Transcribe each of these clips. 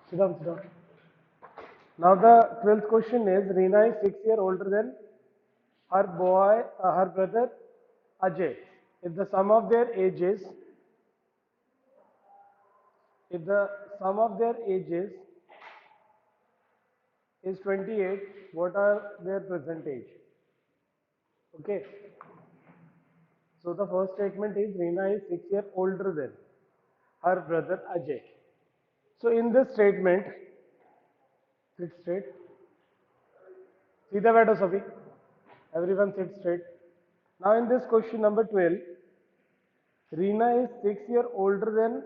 Sit down, sit down. Now the 12th question is, Reena is 6 years older than her brother Ajay. If the sum of their ages, if the sum of their ages is 28, what are their present age? Okay. So the first statement is Reena is 6 years older than her brother Ajay. So in this statement, sit straight. सीधे बैठो सभी. Everyone sit straight. Now in this question number 12, Reena is 6 years older than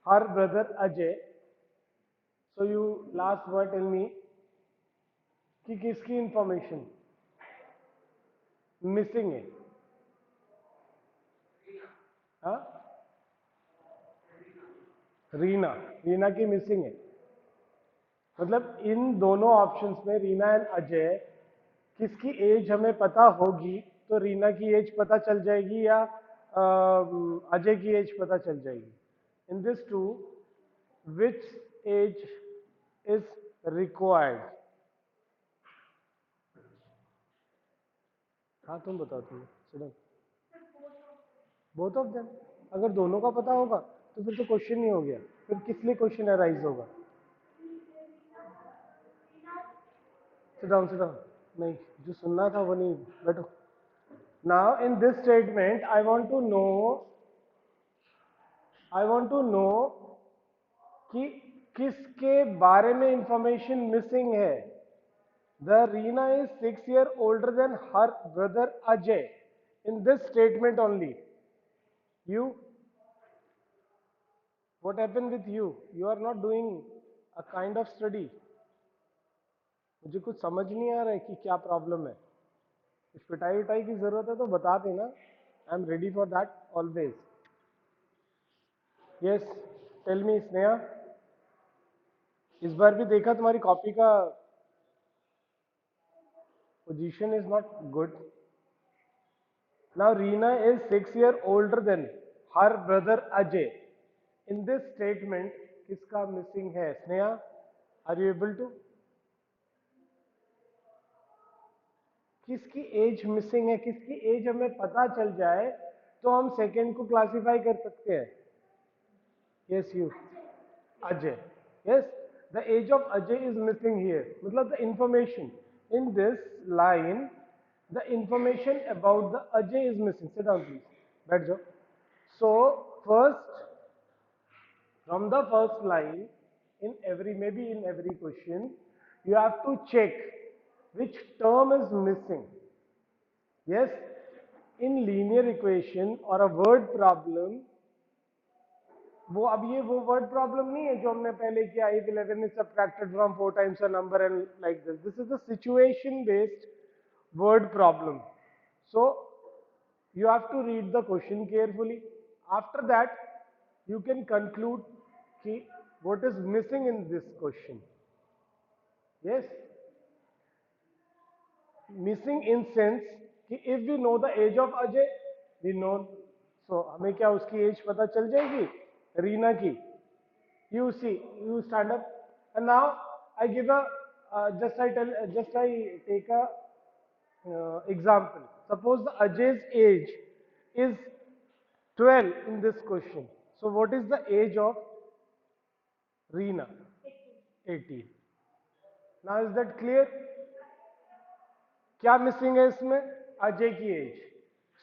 her brother Ajay. So you last word tell me कि किसकी information missing है. हाँ, रीना रीना की missing है. मतलब इन दोनों ऑप्शंस में रीना एंड अजय किसकी एज हमें पता होगी तो रीना की एज पता चल जाएगी या अजय की एज पता चल जाएगी. In this to which age is required. हाँ तुम बताओ. तुम बोथ ऑफ देम. अगर दोनों का पता होगा तो फिर तो क्वेश्चन ही हो गया. फिर किस लिए क्वेश्चन अराइज होगा. Sit down sit down. नहीं, जो सुनना था वो नहीं. बैठो. Now in this statement I want to know कि किसके बारे में इंफॉर्मेशन मिसिंग है. The Reena is 6 years older than her brother Ajay. In this statement only. You, what happened with you? You are not doing a kind of study. मुझे कुछ समझ नहीं आ रहा है कि क्या प्रॉब्लम है. कुछ पिटाई विटाई की जरूरत है तो बता देना. I am ready for that always. Yes, tell me Sneha. इस बार भी देखा तुम्हारी कॉपी का position is not good. Now Reena is 6 years older than her brother Ajay. In this statement किसका मिसिंग है Sneha. Are you able to. किसकी एज मिसिंग है. किसकी एज हमें पता चल जाए तो हम सेकंड को क्लासिफाई कर सकते हैं. Yes you. Ajay. Yes, the age of Ajay is missing here. मतलब the information in this line, the information about the Ajay is missing. Sit down please. बैठ जाओ. So first, from the first line, in every, maybe in every question, you have to check which term is missing. Yes, in linear equation or a word problem, वो अब ये वो word problem नहीं है जो हमने पहले किया. if 11 is subtracted from 4 times a number and like this is a situation based word problem. So you have to read the question carefully. After that you can conclude ki what is missing in this question. Yes, missing in sense कि if we know the age of Ajay, we know, so हमें क्या उसकी as पता चल जाएगी रीना की. You see, you stand up, and now I give a just I take a example. Suppose the Ajay's age is 12 in this question. So what is the age of Reena? 18. Now is that clear? क्या missing है इसमें. अजय की age.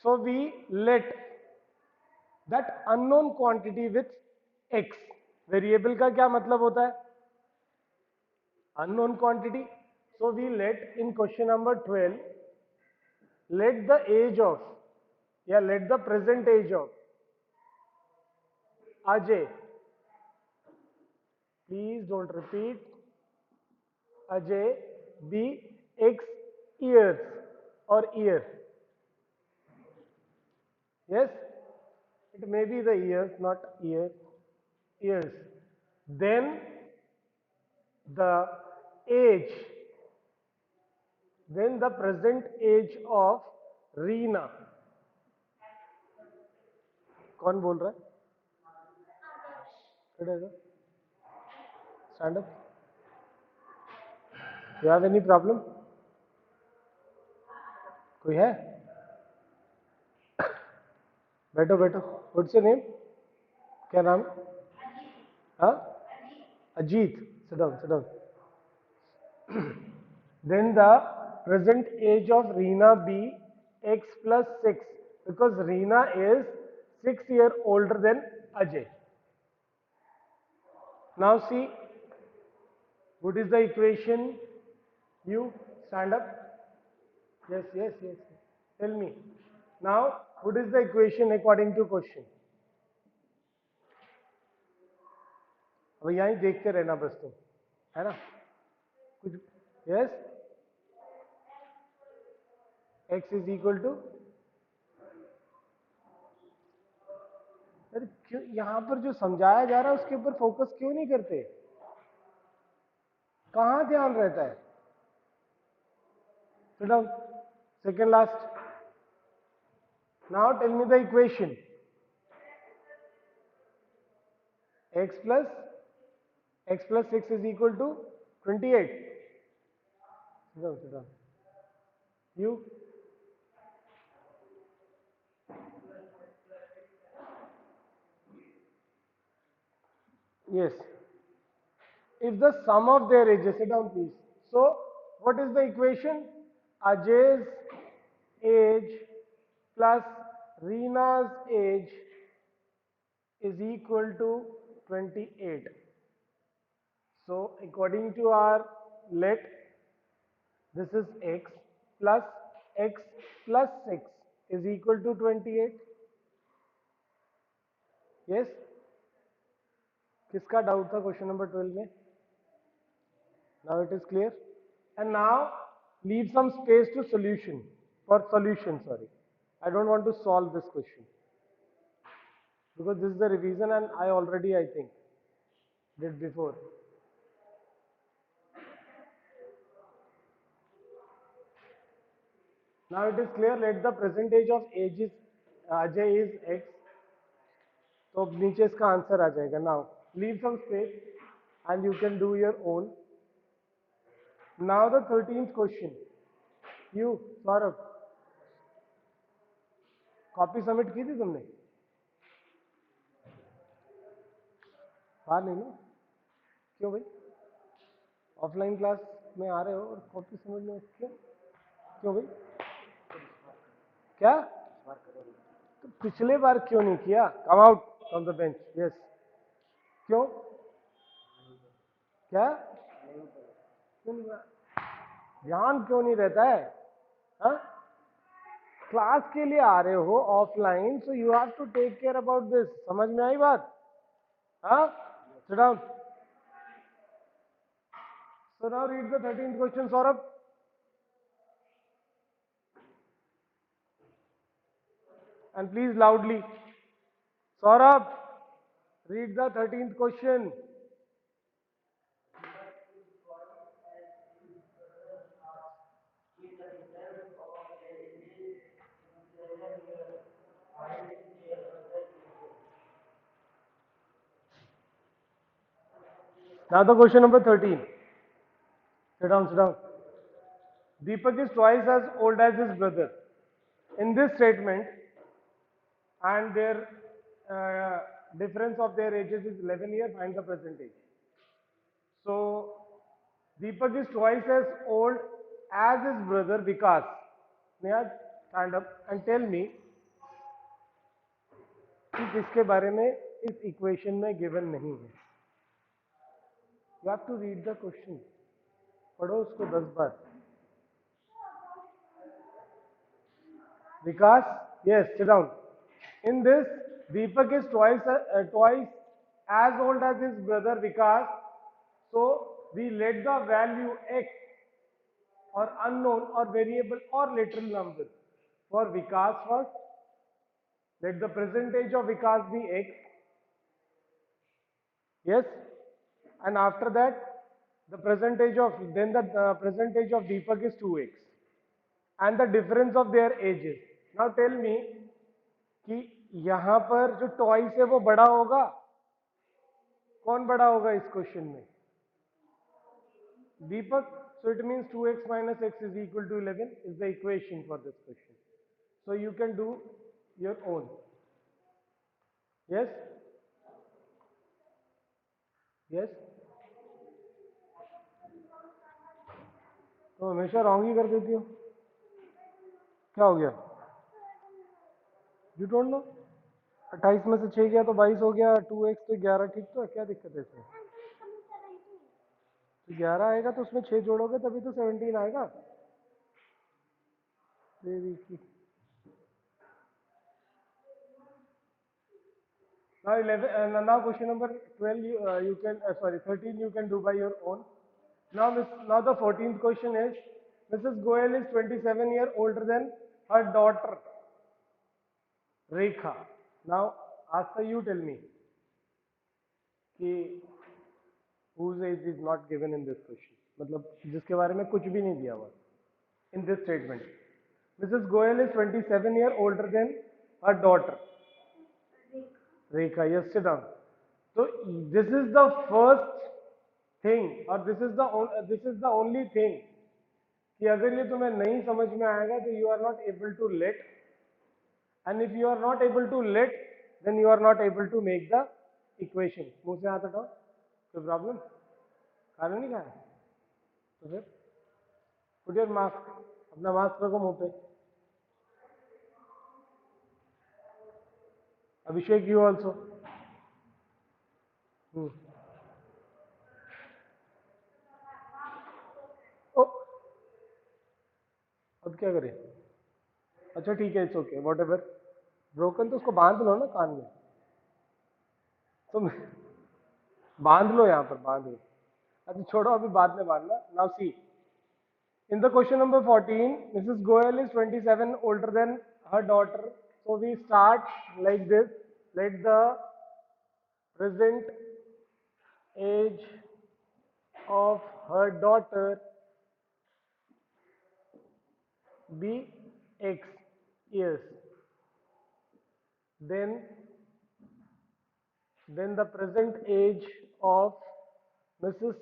So we let that unknown quantity with X. Variable का क्या मतलब होता है. Unknown quantity. So we let in question number 12 let the age of, yeah, let the present age of Ajay, please don't repeat, Ajay be x years or year. Yes, it may be the years, not year. Years. Then the age, then the present age of Reena. कौन बोल रहा है. stand up. You have any problem? कोई है? बैठो बैठो. What's your name? क्या नाम? हाँ? Ajit. Sit down, sit down. Then the present age of Reena be x plus 6 because Reena is 6 years older than Ajay. Now see, what is the equation? You stand up. Yes, yes, yes. Tell me. Now, what is the equation according to question? अब यहीं देखते रहना बस तुम, है ना? कुछ yes? X is equal to, अरे क्यों यहाँ पर जो समझाया जा रहा है उसके ऊपर फोकस क्यों नहीं करते? कहाँ ध्यान रहता है? Sit down. Second last. Now tell me the equation. X plus 6 is equal to 28. Sit down, sit down. You? Yes. If the sum of their ages, sit down please. So, what is the equation? Ajay's age plus Reena's age is equal to 28. So, according to our let, this is x plus 6 is equal to 28. Yes? किसका doubt था question number 12 में? Now it is clear. And now leave some space to solution. For solution, sorry. I don't want to solve this question. Because this is the revision and I already, I think, did before. Now it is clear, let the present age of age is Ajay is x. तो नीचे इसका answer आ जाएगा. Now leave some space and you can do your own. Now the 13th question. You, Saurabh, copy submit की थी तुमने? बाहर नहीं ना? क्यों भाई? ऑफलाइन क्लास में आ रहे हो और कॉपी सबमिट में क्यों? क्यों भाई? क्या? तो पिछले बार क्यों नहीं किया? Come out from the bench. Yes. क्यों? क्या? क्यों नहीं? ध्यान क्यों नहीं रहता है? हाँ? क्लास के लिए आ रहे हो offline, so you have to take care about this. समझ में आई बात? हाँ? Sit down. So now read the 13th question, Saurabh. And please loudly. Saurabh, read the 13th question. Now the question number 13. Sit down, sit down. Deepak is twice as old as his brother. In this statement, and their difference of their ages is 11 years, find the present age. So, Deepak is twice as old as his brother Vikas. Niyaz, stand up and tell me कि किसके बारे में इस equation में given नहीं है. You have to read the question. पढ़ो उसको 10 बार. Vikas, yes, sit down. In this, Deepak is twice as old as his brother Vikas. So we let the value x or unknown or variable or literal number for Vikas first. Let the percentage of Vikas be x. Yes, and after that, the percentage of percentage of Deepak is 2x, and the difference of their ages. Now tell me कि यहाँ पर जो toys है वो बड़ा होगा? कौन बड़ा होगा इस क्वेश्चन में? Deepak, so it means 2x minus x is equal to 11 is the equation for this question. So you can do your own. Yes? Yes? तो हमेशा रॉन्ग ही कर देती हो, क्या हो गया? You don't know? 28 में से 6 गया तो 22 हो गया, 2x तो 11, ठीक तो है, क्या दिक्कत है इसमें? तो 11 आएगा तो उसमें 6 जोड़ोगे तभी तो 17 आएगा। तेरी की now 11 now question number 12 you can sorry 13 you can do by your own. Now the 14th question is Mrs. Goyal is 27 years older than her daughter Rekha. Now Asta you tell me कि whose age is not given in this question, मतलब जिसके बारे में कुछ भी नहीं दिया हुआ in this statement. Mrs. Goyal is 27 years older than her daughter Rekha. Yes, sit down. So this is the first thing or this is the only thing कि अगर ये तुम्हें नहीं समझ में आएगा तो you are not able to let, and if you are not able to let then you are not able to make the equation. मुंह से हाथ हटाओ, कोई प्रॉब्लम? खाना नहीं खाया तो फिर put your mask, अपना मास्क रखो मुंह पे. Abhishek, you also. ओ, अब क्या करें? अच्छा ठीक है, it's okay, what ever. Broken तो उसको बांध लो ना कान में, तुम बांध लो यहाँ पर, बांध लो. अच्छा छोड़ो, अभी बाद में बांधना. Now see in the question number 14, Mrs. Goyal is 27 older than her daughter. So we start like this. Let the present age of her daughter be x years. Then the present age of Mrs.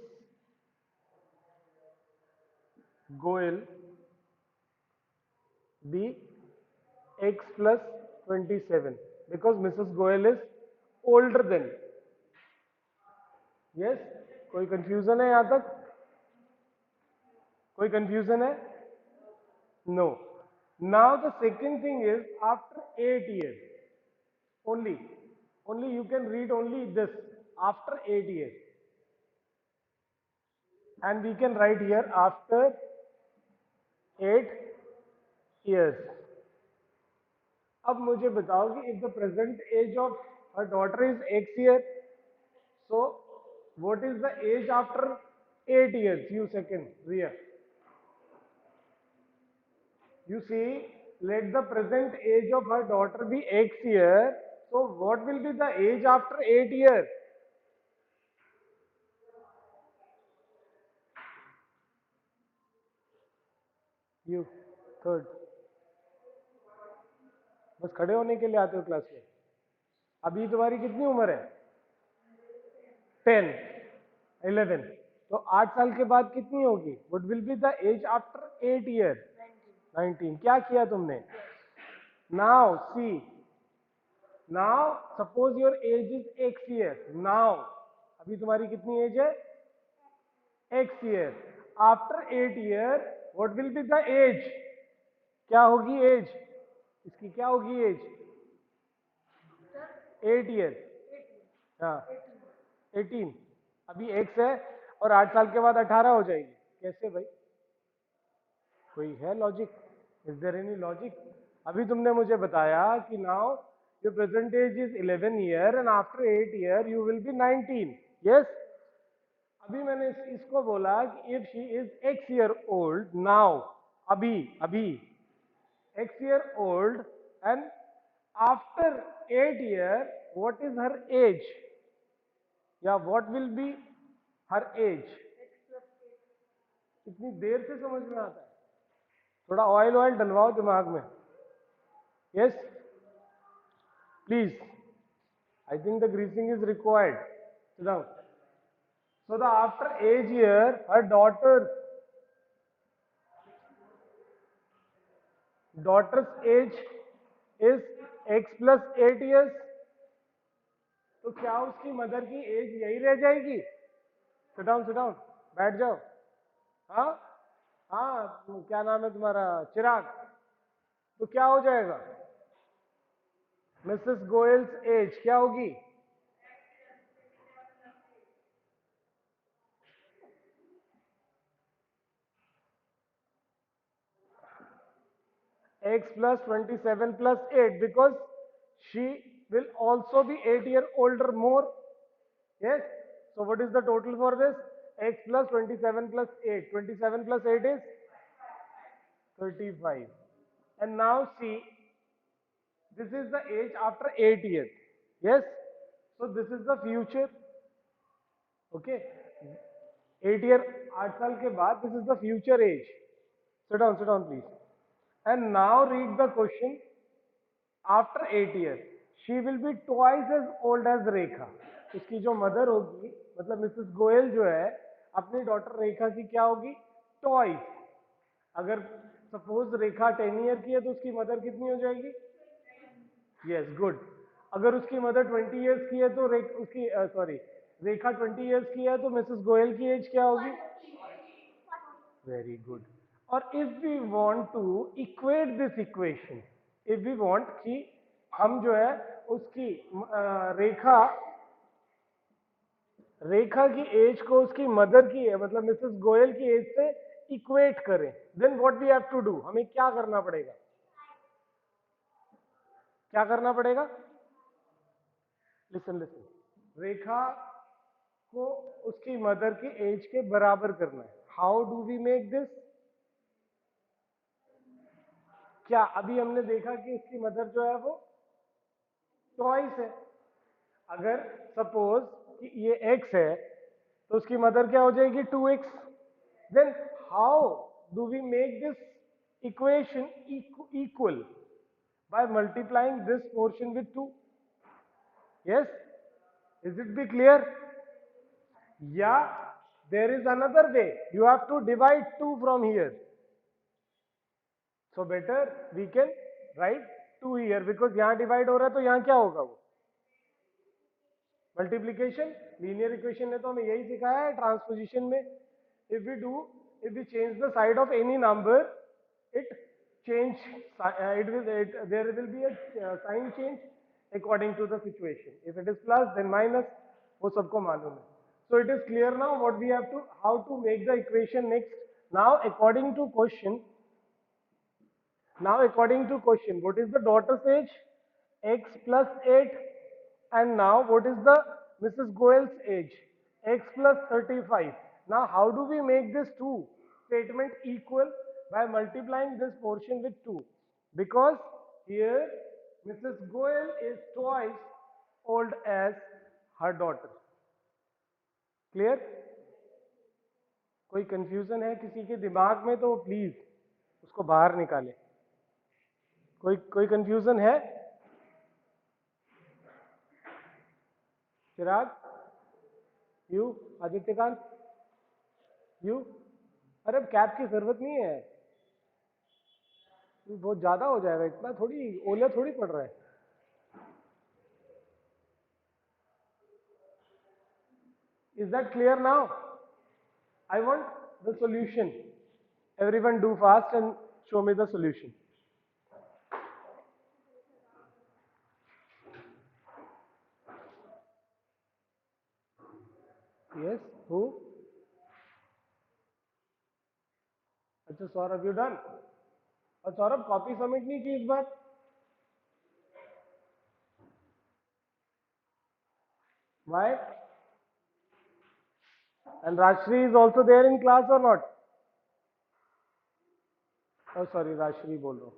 Goyal be x plus 27 because Mrs. Goyal is older than. Yes? कोई confusion है यहाँ तक? कोई confusion है? No. Now the second thing is after 8 years only you can read only this after 8 years, and we can write here after 8 years. अब मुझे बताओ कि if the present age of her daughter is x year, so what is the age after 8 years? You second, Ria. You see, let the present age of her daughter be x year. So what will be the age after 8 years? You third. बस खड़े होने के लिए आते हो class में. अभी तुम्हारी कितनी उम्र है? 10, 11. तो 8 साल के बाद कितनी होगी? What will be the age after 8 years? 19. क्या किया तुमने? Now see. Now suppose your age is x year. Now अभी तुम्हारी कितनी एज है? x year. After 8 year, what will be the age? क्या होगी एज? इसकी क्या होगी एज? 8 years. हाँ 18. अभी x है और 8 साल के बाद 18 हो जाएगी. कैसे भाई? कोई है logic? Is there any logic? अभी तुमने मुझे बताया कि now your present age is 11 year and after 8 year you will be 19. Yes. अभी मैंने इसको बोला कि if she is x year old now, अभी x year old and after 8 year what is her age, या what will be her age? इतनी देर से समझ में आता है? थोड़ा ऑयल डलवाओ दिमाग में. Yes please, I think the greasing is required. Seat down. So the after age here, her daughter's age is x plus 8 years. तो क्या उसकी मदर की एज यही रह जाएगी? सिट डाउन, बैठ जाओ. हाँ हाँ, क्या नाम है तुम्हारा? चिराग. तो क्या हो जाएगा? मिसेस गोयल्स एज क्या होगी? x plus 27 plus 8 because she will also be 8 year older more. Yes. So what is the total for this? X plus 27 plus 8. 27 plus 8 is 35. And now see, this is the age after 8 years. Yes. So this is the future. Okay. 8 year, 8 साल के बाद, this is the future age. Sit down please. And now read the question. After 8 years, she will be twice as old as रेखा. उसकी जो mother होगी, मतलब Mrs Goyal जो है, अपनी डॉटर रेखा की क्या होगी? ट्वाइस. अगर सपोज रेखा 10 ईयर की है तो उसकी मदर कितनी हो जाएगी? Yes, good. अगर उसकी मदर 20 ईयर्स की है तो उसकी सॉरी, रेखा 20 ईयर्स की है तो मिसेस गोयल की एज क्या होगी? Very good. और if we want to equate this equation, if we want कि हम जो है उसकी रेखा रेखा की एज को उसकी मदर की है, मतलब मिसेस गोयल की एज से इक्वेट करें, then what we have to do? हमें क्या करना पड़ेगा? क्या करना पड़ेगा? Listen listen. रेखा को उसकी मदर की एज के बराबर करना है. How do we make this? क्या अभी हमने देखा कि उसकी मदर जो है वो ट्वाइस है. अगर सपोज कि ये x है तो उसकी मदर क्या हो जाएगी? 2x. Then how do we make this equation equal? By multiplying this portion with 2. Yes, is it be clear? या there is another way, you have to divide 2 from here. So better we can write 2 here, because यहां divide हो रहा है तो यहां क्या होगा? वो मल्टीप्लीकेशन. लीनियर इक्वेशन ने तो हमें यही सिखाया है. ट्रांसपोजिशन में if we do if we change the side of any number, it change there will be a sign change according to the situation. If it is plus then minus, वो सबको मालूम है. So it is clear now what we have to, how to make the equation next. Now according to question, what is the daughter's age? X plus 8. And now what is the Mrs. Goel's age? X plus 35. Now how do we make this two statement equal? By multiplying this portion with 2. Because here Mrs. Goel is twice old as her daughter. Clear? कोई confusion है किसी के दिमाग में तो please उसको बाहर निकाले. कोई कंफ्यूजन है? चिराग, यू, आदित्यकांत, यू. अरे अब कैप की जरूरत नहीं है, बहुत ज्यादा हो जाएगा. इतना थोड़ी ओले थोड़ी पड़ रहा है. Is that clear now? I want the solution. Everyone do fast and show me the solution. Yes, who? अच्छा सौरभ, यू डन? और सौरभ कॉपी सबमिट नहीं की इस बार? Why? And Rajshree is also there in class और नॉट? और सॉरी, राजश्री बोल रहा हूँ.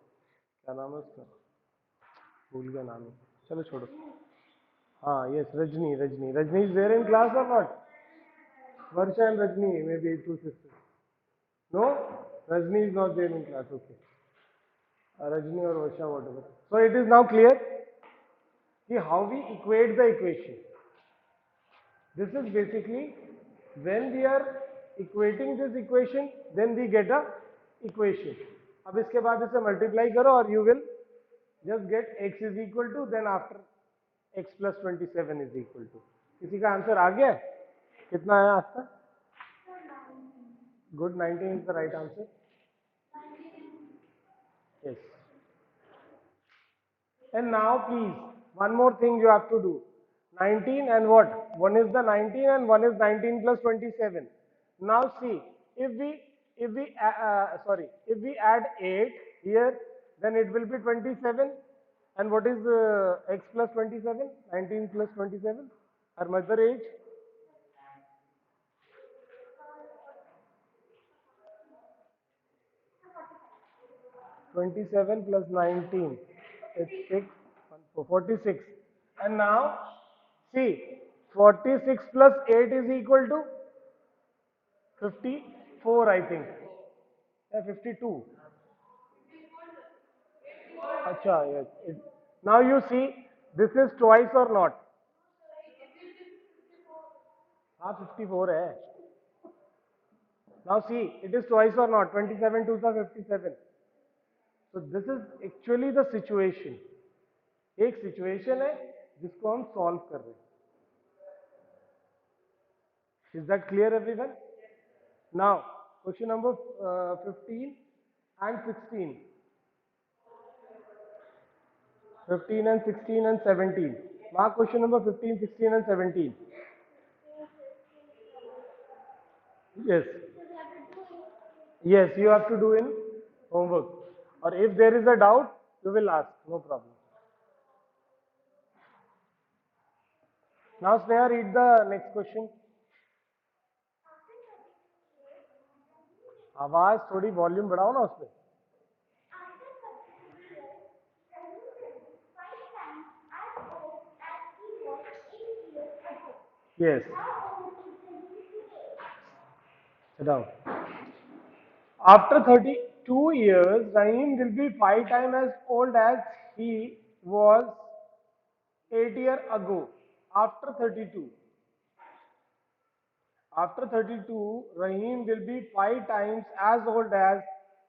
क्या नाम है उसका? भूल गया नाम ही. चलो छोड़ो. हाँ, yes, Rajni is there in class और not? Varsha and Rajni may be two sisters. No? Rajni is not there in class. Okay. Rajni or Varsha, whatever. So it is now clear कि how we equate the equation. This is basically When we are equating this equation, then we get a equation. अब इसके बाद इसे multiply करो और you will just get x is equal to, then after x plus 27 is equal to. किसी का answer आ गया? कितना आया आज तक? Good, 19 is the right answer. Yes. And now please, one more thing you have to do. 19 and what? One is the 19 and one is 19 plus 27. Now see, if we add 8 here, then it will be 27. And what is x plus 27? 19 plus 27. Our mother age. 27 plus 19. It's 6, 46. And now, see, 46 plus 8 is equal to 54, I think. Yeah, 52. Acha, yes. Now you see, this is twice or not? हाँ 54 है. Now see, it is twice or not? 27 2 are 57. So this is actually the situation. एक situation है जिसको हम solve कर रहे हैं. Is that clear, everyone? Now, question number 15 and 16. 15 and 16 and 17. Mark question number 15, 16 and 17. Yes. Yes, you have to do in homework. Or if there is a doubt, you will ask. No problem. Now, Sneha, read the next question. आवाज थोड़ी volume बढ़ाओ ना उसमें. Yes. Sit down. After 32 years, Rahim will be 5 times as old as he was 8 years ago. After 32. After 32, Rahim will be 5 times as old as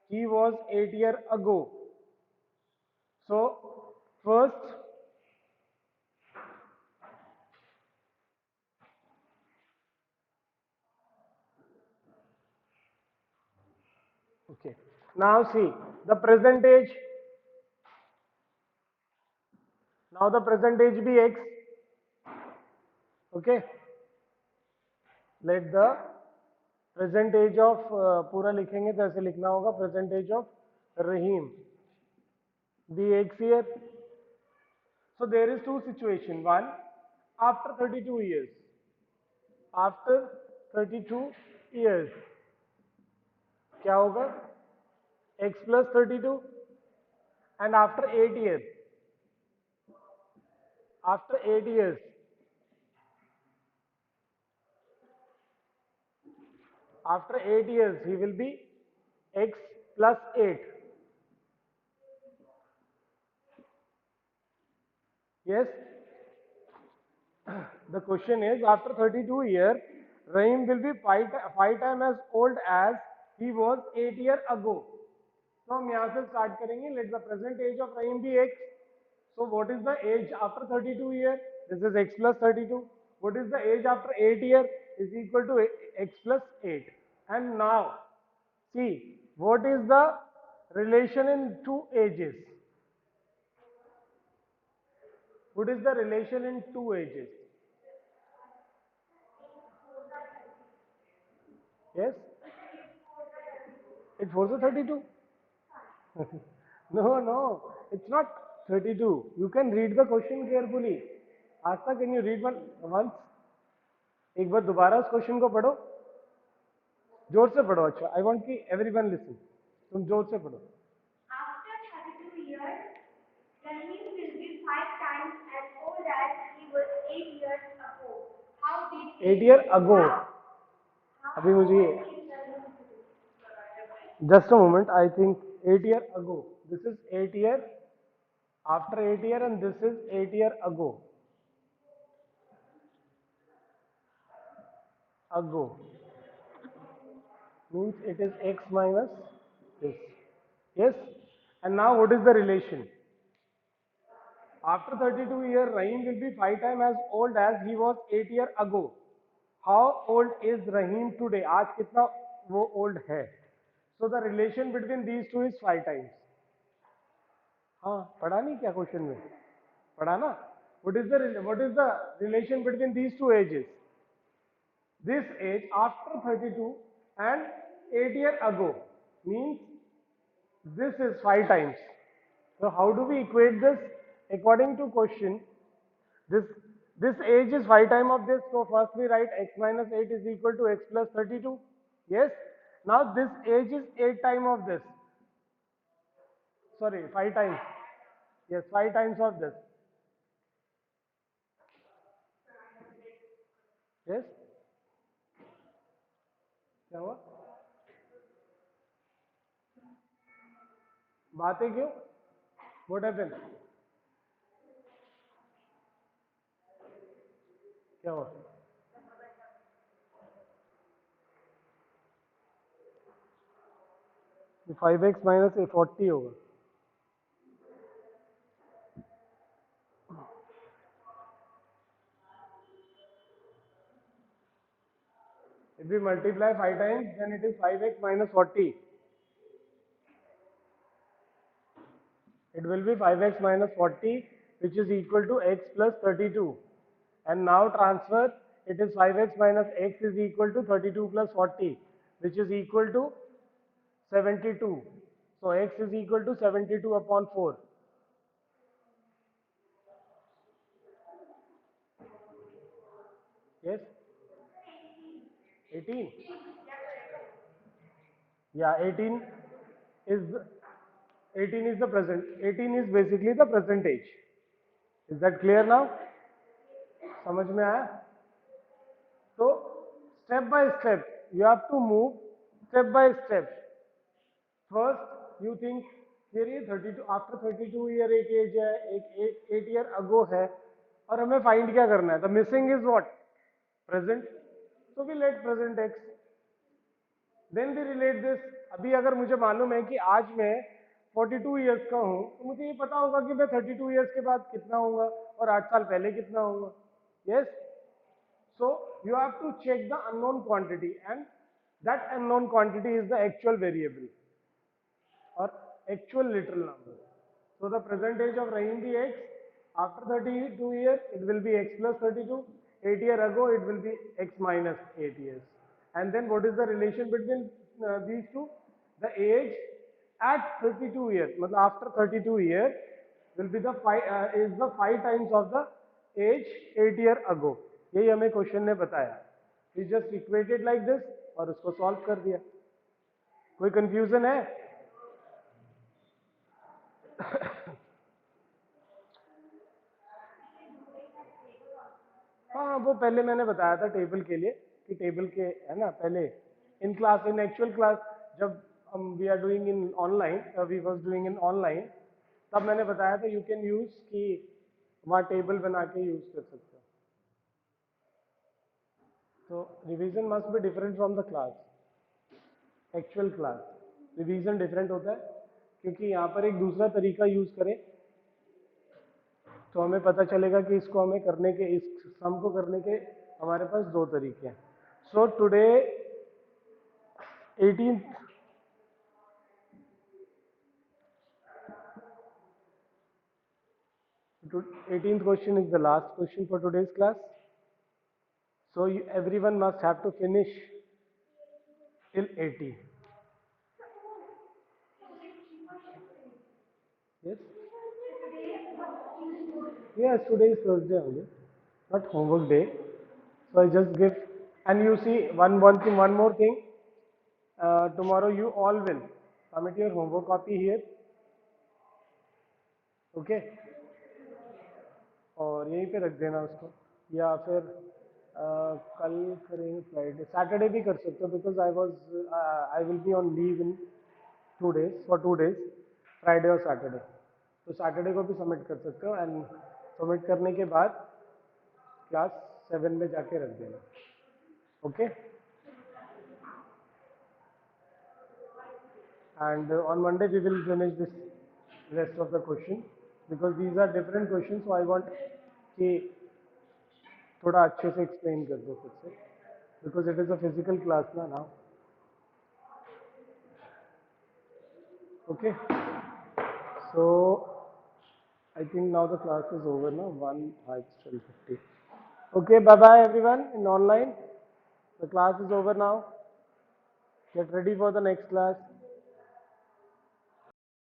he was 8 years ago. So, first, okay. Now see, the present age. Now the present age be x. Okay. Let the present age of पूरा लिखेंगे तो ऐसे लिखना होगा present age of Rahim be x here. So there is two situation. One, after 32 years. After 32 years, क्या होगा? X plus 32, and after 8 years. After 8 years. After 8 years, he will be x plus 8. Yes? The question is, after 32 years, Rahim will be 5 times as old as he was 8 years ago. So हम यहाँ से start करेंगे. Let the present age of Rahim be x. So what is the age after 32 years? This is x plus 32. What is the age after 8 years? Is equal to x plus 8. And now, see, what is the relation in two ages? What is the relation in two ages? Yes? It was a 32. No, it's not 32. You can read the question carefully. Asta, can you read once? एक बार दोबारा उस question को पढ़ो. जोर से पढ़ो. अच्छा, I want कि everyone listen. तुम जोर से पढ़ो. After 32 years, Rahim will be 5 times as old as he was 8 years ago. How did 8 years ago. अभी मुझे just a moment. I think 8 years ago. This is 8 years. After 8 years, and this is 8 years ago. ago means it is x minus this. Yes? And now what is the relation? After 32 years, Rahim will be 5 times as old as he was 8 years ago. How old is Rahim today? आज कितना वो old है? So the relation between these two is 5 times. हाँ, पढ़ा नहीं क्या question में? पढ़ा ना? What is the relation between these two ages? This age after 32 and 8 years ago means this is 5 times. So how do we equate this? According to question, this age is 5 times of this. So first we write x minus 8 is equal to x plus 32. Yes. Now this age is 8 times of this. Sorry, 5 times. Yes, 5 times of this. Yes. क्या हुआ? बातें क्यों? What happened? क्या हुआ? 5x minus 40 होगा. If we multiply 5 times, then it is 5x minus 40. It will be 5x minus 40, which is equal to x plus 32. And now transfer, it is 5x minus x is equal to 32 plus 40, which is equal to 72. So x is equal to 72 upon 4. Yes? 18. Yeah, 18 is 18 is the present. 18 is basically the present age. Is that clear now? समझ में आया? So step by step, you have to move step by step. First, you think फिर ये 32 after 32 year एक as है, एक 8 year ago है, और हमें फाइंड क्या करना है? The missing is what? Present. So we let present X, then we relate this. अभी अगर मुझे मालूम है कि आज मैं 42 ईयर्स का हूँ, तो मुझे ये पता होगा कि मैं 32 ईयर्स के बाद कितना होऊंगा और 8 साल पहले कितना होऊंगा. Yes. So you have to check the unknown quantity, and that unknown quantity is the actual variable or actual literal number. So the present age of Rahim be x. After 32 years, it will be x plus 32. 8 years ago, it will be x minus 8 years. And then what is the relation between these two? The age at 32 years, मतलब after 32 years, will be the is the 5 times of the age 8 years ago. यही हमें question ने बताया. We just equated like this और उसको solve कर दिया. कोई कंफ्यूजन है? हाँ, वो पहले मैंने बताया था टेबल के लिए कि टेबल के है ना, पहले in class, in actual class, जब हम we are doing in online, we was doing in online, तब मैंने बताया था यू कैन यूज कि वहाँ टेबल बना के यूज कर सकते हो. तो revision must be different from the class. Actual class revision different होता है, क्योंकि यहाँ पर एक दूसरा तरीका यूज करें तो हमें पता चलेगा कि इसको हमें करने के, इस सम को करने के हमारे पास दो तरीके हैं. So today 18th question is the last question for today's class. So everyone must have to finish till 80. Yes? Yes, today is Thursday only, not homework day. So I just give, and you see one more thing. Tomorrow you all will submit your homework copy here. Okay? और यहीं पे रख देना उसको, या फिर कल करेंगे, फ्राइडे, सैटरडे भी कर सकते हो, because I will be on leave in 2 days, for 2 days, Friday और सैटरडे. तो सैटरडे को भी सबमिट कर सकते हो, एंड सबमिट करने के बाद क्लास 7 में जाके रख देना. Okay? and on Monday we will finish this rest of the question because these are different questions. So I want कि थोड़ा अच्छे से explain कर दो फिर से because it is a physical class ना now. Okay. So I think now the class is over now. 1:50. Okay. Bye bye everyone in online. The class is over now. Get ready for the next class.